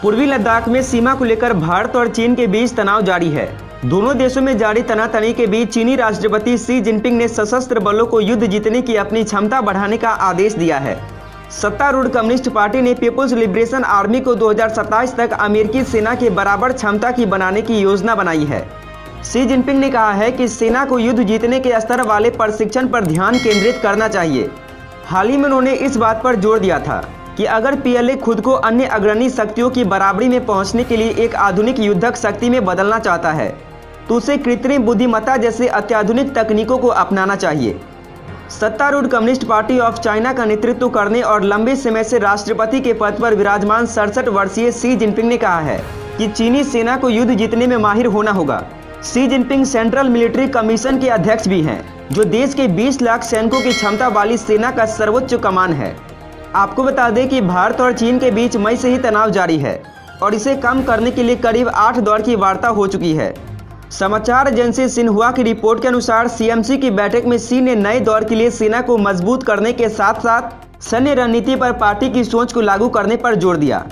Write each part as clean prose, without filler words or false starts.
पूर्वी लद्दाख में सीमा को लेकर भारत और चीन के बीच तनाव जारी है। दोनों देशों में जारी तनातनी के बीच चीनी राष्ट्रपति शी जिनपिंग ने सशस्त्र बलों को युद्ध जीतने की अपनी क्षमता बढ़ाने का आदेश दिया है। सत्तारूढ़ कम्युनिस्ट पार्टी ने पीपुल्स लिबरेशन आर्मी को 2027 तक अमेरिकी सेना के बराबर क्षमता की बनाने की योजना बनाई है। शी जिनपिंग ने कहा है कि सेना को युद्ध जीतने के स्तर वाले प्रशिक्षण पर ध्यान केंद्रित करना चाहिए। हाल ही में उन्होंने इस बात पर जोर दिया था कि अगर पीएलए खुद को अन्य अग्रणी शक्तियों की बराबरी में पहुंचने के लिए एक आधुनिक युद्धक शक्ति में बदलना चाहता है तो उसे कृत्रिम बुद्धिमत्ता जैसे अत्याधुनिक तकनीकों को अपनाना चाहिए। सत्तारूढ़ कम्युनिस्ट पार्टी ऑफ चाइना का नेतृत्व करने और लंबे समय से राष्ट्रपति के पद पर विराजमान 67 वर्षीय शी जिनपिंग ने कहा है कि चीनी सेना को युद्ध जीतने में माहिर होना होगा। Xi Jinping central military commission के अध्यक्ष भी हैं, जो देश के 20 लाख सैनिकों की क्षमता वाली सेना का सर्वोच्च कमान है। आपको बता दें कि भारत और चीन के बीच मई से ही तनाव जारी है और इसे कम करने के लिए करीब 8 दौर की वार्ता हो चुकी है। समाचार एजेंसी सिन्हुआ की रिपोर्ट के अनुसार सीएमसी की बैठक में शी ने नए दौर के लिए सेना को मजबूत करने के साथ साथ सैन्य रणनीति पर पार्टी की सोच को लागू करने पर जोर दिया।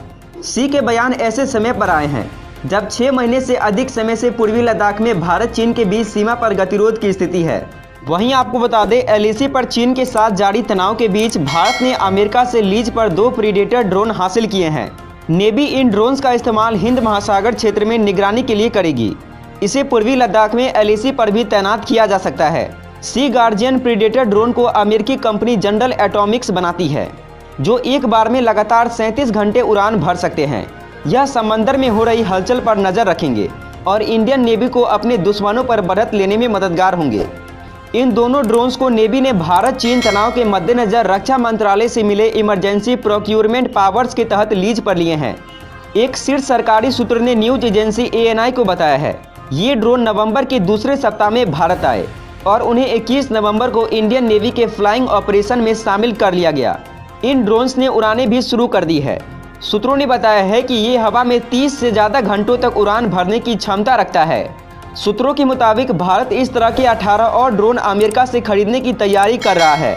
शी के बयान ऐसे समय पर आए हैं जब 6 महीने से अधिक समय से पूर्वी लद्दाख में भारत चीन के बीच सीमा पर गतिरोध की स्थिति है। वहीं आपको बता दें, एलएसी पर चीन के साथ जारी तनाव के बीच भारत ने अमेरिका से लीज पर 2 प्रीडेटर ड्रोन हासिल किए हैं। नेवी इन ड्रोन्स का इस्तेमाल हिंद महासागर क्षेत्र में निगरानी के लिए करेगी। इसे पूर्वी लद्दाख में एलएसी पर भी तैनात किया जा सकता है। सी गार्जियन प्रीडेटर ड्रोन को अमेरिकी कंपनी जनरल एटॉमिक्स बनाती है, जो एक बार में लगातार 37 घंटे उड़ान भर सकते हैं। यह समंदर में हो रही हलचल पर नजर रखेंगे और इंडियन नेवी को अपने दुश्मनों पर बढ़त लेने में मददगार होंगे। इन दोनों ड्रोन्स को नेवी ने भारत चीन तनाव के मद्देनजर रक्षा मंत्रालय से मिले इमरजेंसी प्रोक्यूरमेंट पावर्स के तहत लीज पर लिए हैं। एक शीर्ष सरकारी सूत्र ने न्यूज एजेंसी एएनआई को बताया है ये ड्रोन नवंबर के दूसरे सप्ताह में भारत आए और उन्हें 21 नवंबर को इंडियन नेवी के फ्लाइंग ऑपरेशन में शामिल कर लिया गया। इन ड्रोन्स ने उड़ानें भी शुरू कर दी है। सूत्रों ने बताया है कि ये हवा में 30 से ज़्यादा घंटों तक उड़ान भरने की क्षमता रखता है। सूत्रों के मुताबिक भारत इस तरह के 18 और ड्रोन अमेरिका से खरीदने की तैयारी कर रहा है,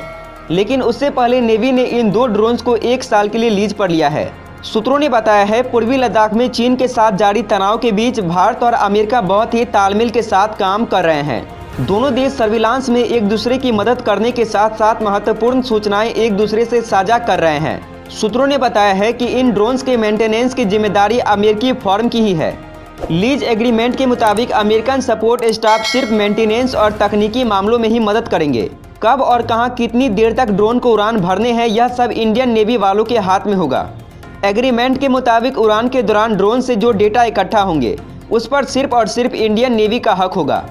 लेकिन उससे पहले नेवी ने इन 2 ड्रोन्स को 1 साल के लिए लीज पर लिया है। सूत्रों ने बताया है पूर्वी लद्दाख में चीन के साथ जारी तनाव के बीच भारत और अमेरिका बहुत ही तालमेल के साथ काम कर रहे हैं। दोनों देश सर्विलांस में एक दूसरे की मदद करने के साथ साथ महत्वपूर्ण सूचनाएं एक दूसरे से साझा कर रहे हैं। सूत्रों ने बताया है कि इन ड्रोन्स के मेंटेनेंस की जिम्मेदारी अमेरिकी फर्म की ही है। लीज एग्रीमेंट के मुताबिक अमेरिकन सपोर्ट स्टाफ सिर्फ मेंटेनेंस और तकनीकी मामलों में ही मदद करेंगे। कब और कहां कितनी देर तक ड्रोन को उड़ान भरने हैं, यह सब इंडियन नेवी वालों के हाथ में होगा। एग्रीमेंट के मुताबिक उड़ान के दौरान ड्रोन से जो डेटा इकट्ठा होंगे उस पर सिर्फ और सिर्फ इंडियन नेवी का हक होगा।